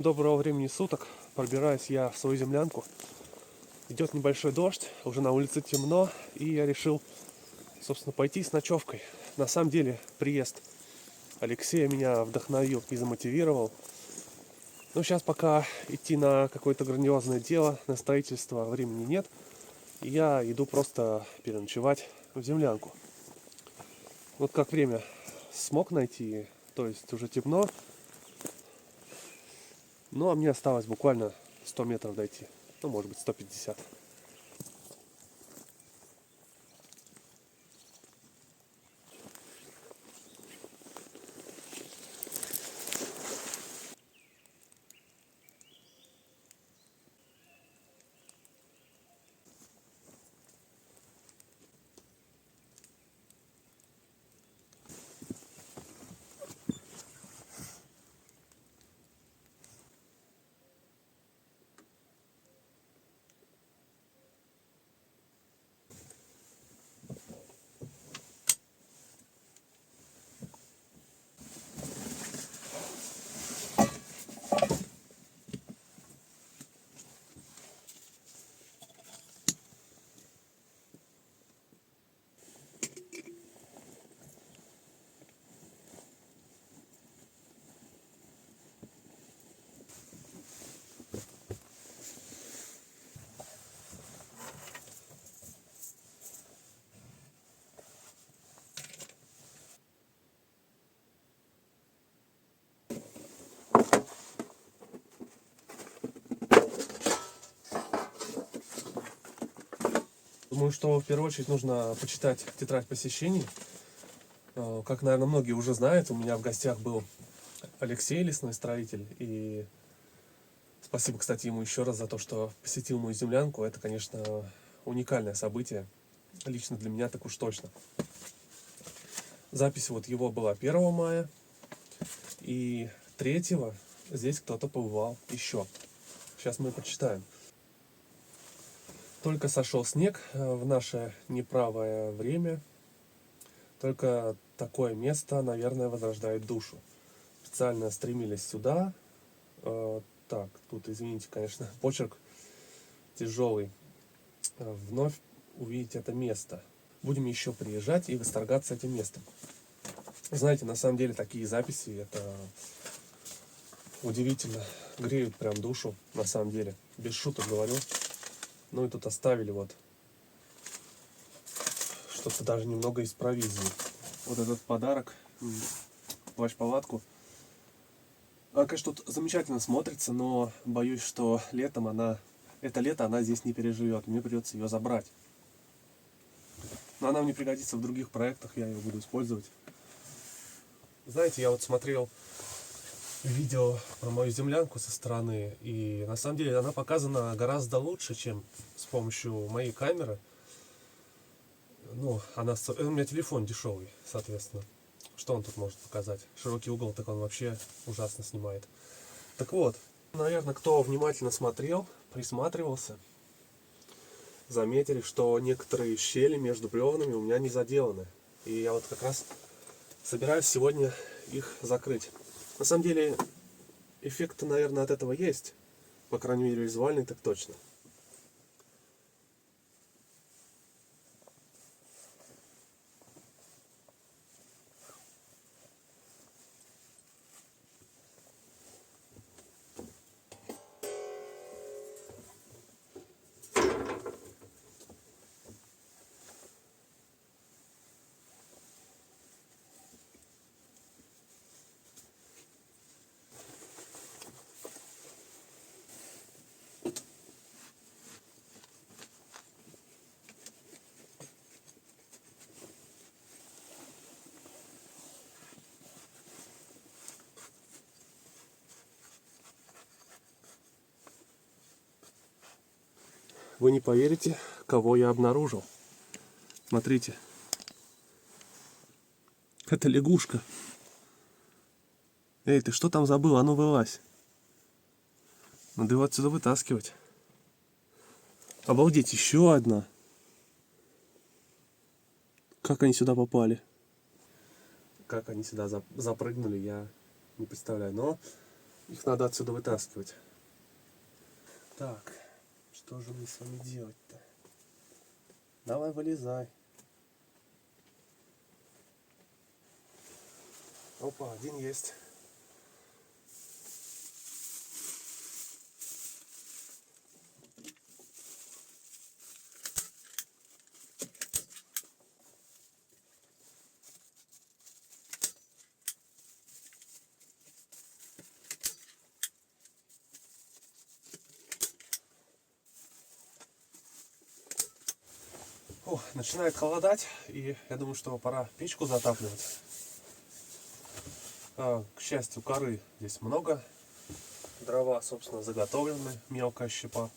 Доброго времени суток. Пробираюсь я в свою землянку. Идет небольшой дождь, уже на улице темно, и я решил, собственно, пойти с ночевкой. На самом деле, приезд Алексея меня вдохновил и замотивировал. Но сейчас пока идти на какое-то грандиозное дело, на строительство времени нет. И я иду просто переночевать в землянку. Вот как время смог найти, то есть уже темно. Ну, а мне осталось буквально 100 метров дойти. Ну, может быть, 150. Думаю, что в первую очередь нужно почитать тетрадь посещений. Как, наверное, многие уже знают, у меня в гостях был Алексей, лесной строитель. И спасибо, кстати, ему еще раз за то, что посетил мою землянку. Это, конечно, уникальное событие. Лично для меня так уж точно. Запись вот его была 1 мая. И 3 здесь кто-то побывал еще. Сейчас мы почитаем. Только сошел снег в наше неправое время. Только такое место, наверное, возрождает душу. Специально стремились сюда. Так, тут, извините, конечно, почерк тяжелый. Вновь увидеть это место. Будем еще приезжать и восторгаться этим местом. Знаете, на самом деле такие записи, это удивительно. Греют прям душу, на самом деле. Без шуток говорю. Ну и тут оставили вот что-то даже немного из провизии. Вот этот подарок, плащ-палатку. Она, конечно, тут замечательно смотрится, но боюсь, что летом это лето она здесь не переживет. Мне придется ее забрать. Но она мне пригодится в других проектах, я ее буду использовать. Знаете, я вот смотрел видео про мою землянку со стороны, и на самом деле она показана гораздо лучше, чем с помощью моей камеры. Ну, у меня телефон дешевый, соответственно. Что он тут может показать? Широкий угол, так он вообще ужасно снимает. Так вот, наверное, кто внимательно смотрел, присматривался, заметили, что некоторые щели между бревнами у меня не заделаны. И я вот как раз собираюсь сегодня их закрыть. На самом деле, эффект, наверное, от этого есть. По крайней мере, визуальный так точно. Вы не поверите, кого я обнаружил. Смотрите. Это лягушка. Эй, ты что там забыл? А ну вылазь. Надо его отсюда вытаскивать. Обалдеть, еще одна. Как они сюда попали? Как они сюда запрыгнули, я не представляю. Но Их надо отсюда вытаскивать. Так, что же мне с вами делать-то? Давай, вылезай. Опа, один есть. О, начинает холодать, и я думаю, что пора печку затапливать. К счастью, коры здесь много. Дрова, собственно, заготовлены, мелкая щепа.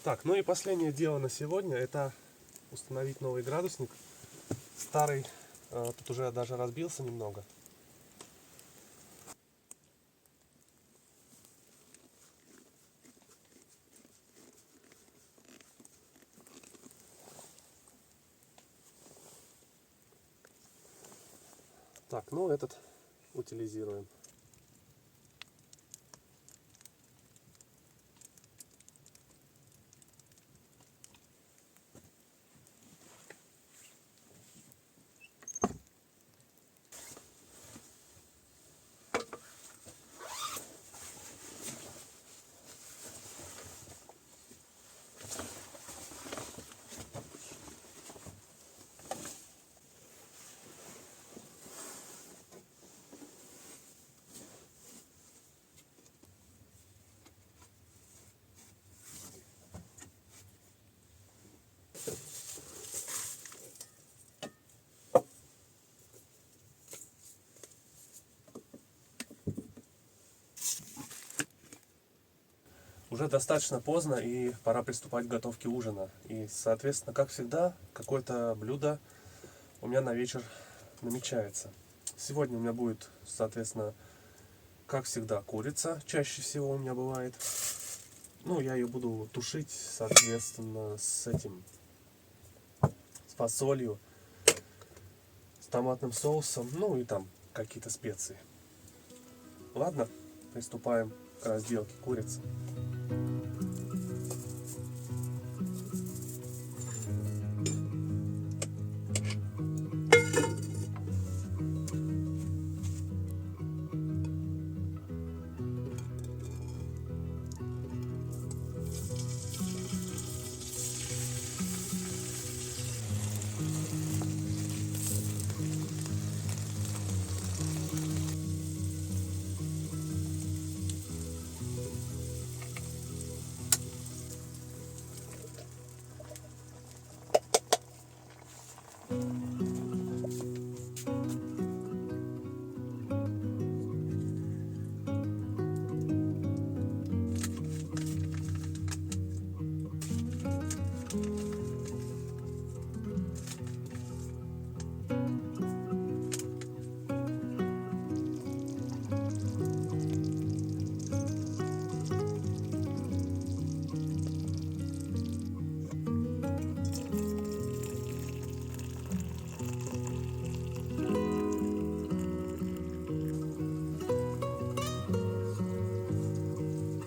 Так, ну и последнее дело на сегодня — это установить новый градусник. Старый тут уже даже разбился немного. Так, ну этот утилизируем. Уже достаточно поздно, и пора приступать к готовке ужина. И, соответственно, как всегда, какое-то блюдо у меня на вечер намечается. Сегодня у меня будет, соответственно, как всегда, курица. Чаще всего у меня бывает. Ну, я ее буду тушить, соответственно, с фасолью, с томатным соусом, ну и там какие-то специи. Ладно, приступаем к разделке курицы.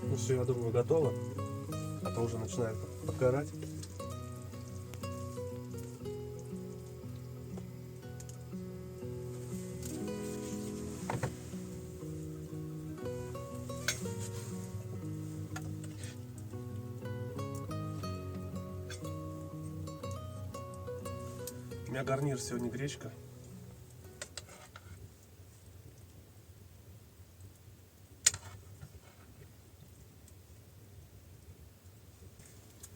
Ну все, я думаю, готово. А то уже начинает подгорать. У меня гарнир сегодня гречка.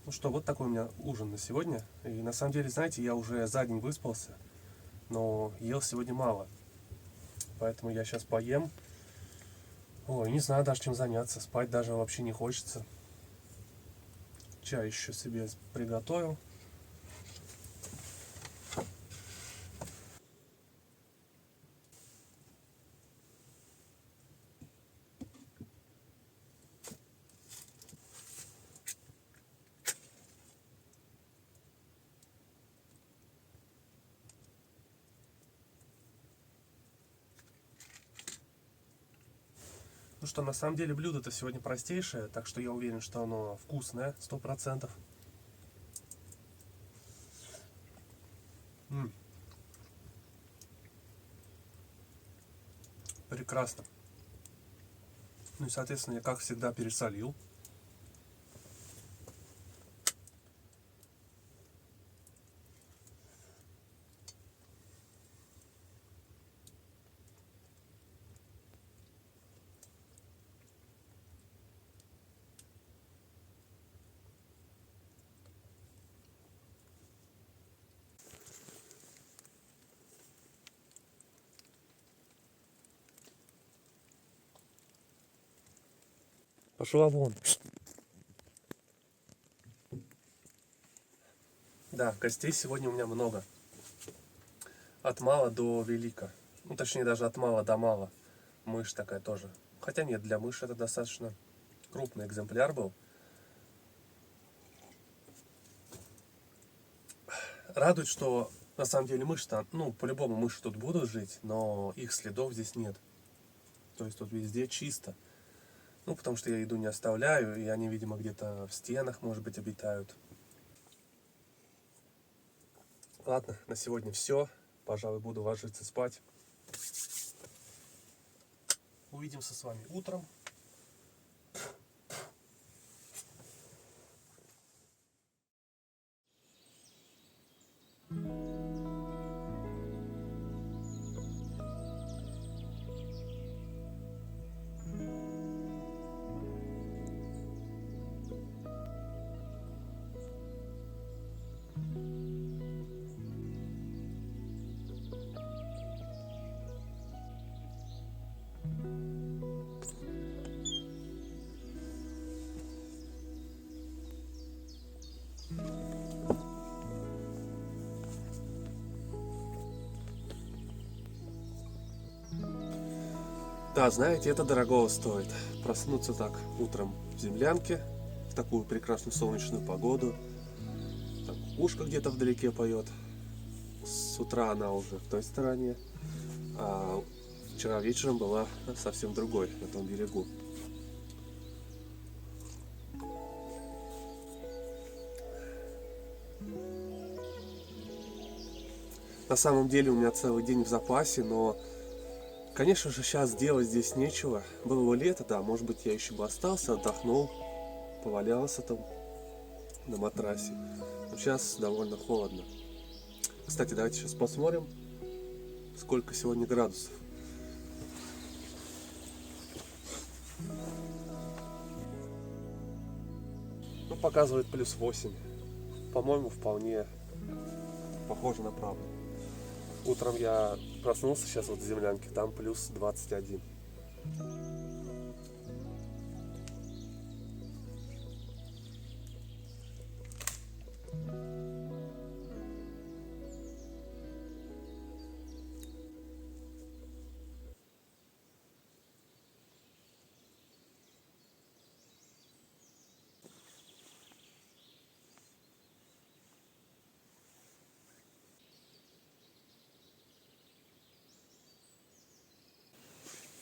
Ну что, вот такой у меня ужин на сегодня. И на самом деле, знаете, я уже за день выспался, но ел сегодня мало. Поэтому я сейчас поем. Ой, не знаю даже чем заняться. Спать даже вообще не хочется. Чай еще себе приготовил. Ну что, на самом деле блюдо-то сегодня простейшее, так что я уверен, что оно вкусное, 100%. Прекрасно. Ну и, соответственно, я, как всегда, пересолил. Пошла вон. Да, гостей сегодня у меня много. От мала до велика. Ну, точнее, даже от мала до мала. Мышь такая тоже. Хотя нет, для мыши это достаточно крупный экземпляр был. Радует, что на самом деле мыши-то, ну, по-любому мыши тут будут жить, но их следов здесь нет. То есть тут везде чисто. Ну, потому что я еду не оставляю, и они, видимо, где-то в стенах, может быть, обитают. Ладно, на сегодня все. Пожалуй, буду ложиться спать. Увидимся с вами утром. Да, знаете, это дорогого стоит. Проснуться так утром в землянке, в такую прекрасную солнечную погоду. Там ушко где-то вдалеке поет. С утра она уже в той стороне. А вчера вечером была совсем другой, на том берегу. На самом деле у меня целый день в запасе, но, конечно же, сейчас делать здесь нечего. Было бы лето, да, может быть, я еще бы остался, отдохнул, повалялся там на матрасе. Но сейчас довольно холодно. Кстати, давайте сейчас посмотрим, сколько сегодня градусов. Ну, показывает плюс 8. По-моему, вполне похоже на правду. Утром я проснулся сейчас вот в землянке, там плюс 21.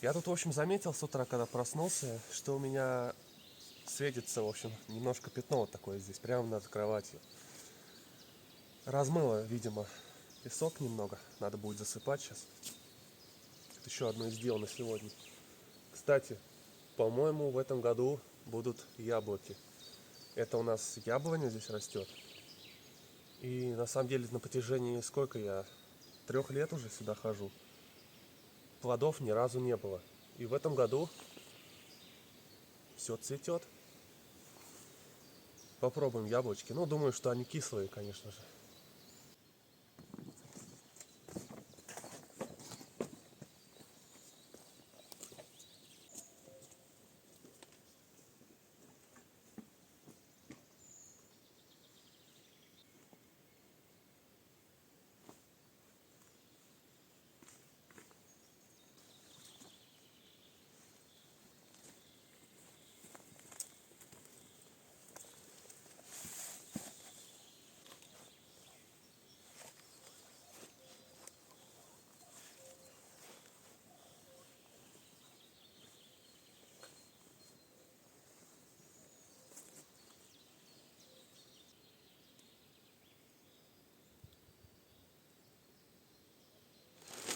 Я тут, в общем, заметил с утра, когда проснулся, что у меня светится, в общем, немножко пятно вот такое здесь, прямо над кроватью. Размыло, видимо, песок немного. Надо будет засыпать сейчас. Это еще одно сделано сегодня. Кстати, по-моему, в этом году будут яблоки. Это у нас яблоня здесь растет. И на самом деле на протяжении сколько я? 3 лет уже сюда хожу. Плодов ни разу не было. И в этом году все цветет. Попробуем яблочки. Ну, думаю, что они кислые, конечно же.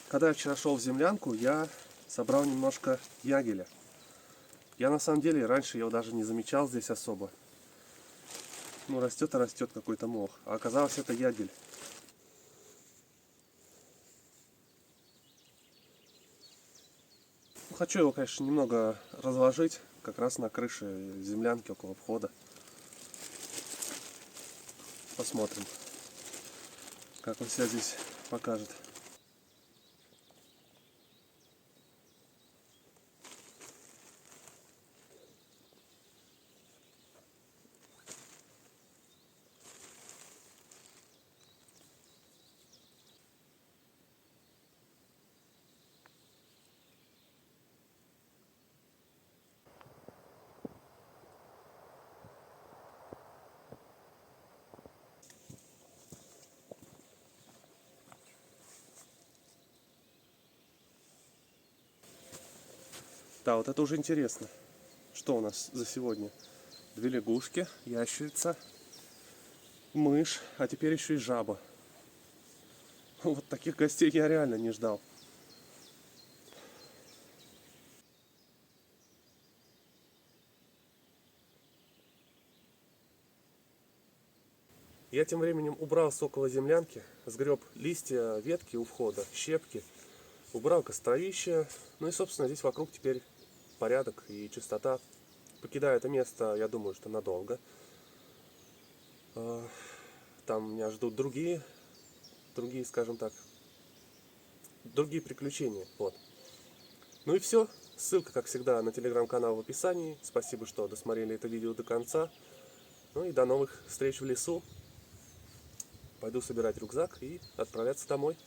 Когда я вчера шел в землянку, я собрал немножко ягеля. Я на самом деле раньше его даже не замечал здесь особо. Ну, растет и растет какой-то мох. А оказалось, это ягель. Ну, хочу его, конечно, немного разложить, как раз на крыше землянки около входа. Посмотрим, как он себя здесь покажет. Да, вот это уже интересно. Что у нас за сегодня? 2 лягушки, ящерица, мышь, а теперь еще и жаба. Вот таких гостей я реально не ждал. Я тем временем убрался около землянки, сгреб листья, ветки у входа, щепки, убрал костровище. Ну и, собственно, здесь вокруг теперь порядок и чистота. Покидаю это место, я думаю, что надолго. Там меня ждут другие, скажем так, другие приключения. Вот. Ну и все. Ссылка, как всегда, на телеграм-канал в описании. Спасибо, что досмотрели это видео до конца. Ну и до новых встреч в лесу. Пойду собирать рюкзак и отправляться домой.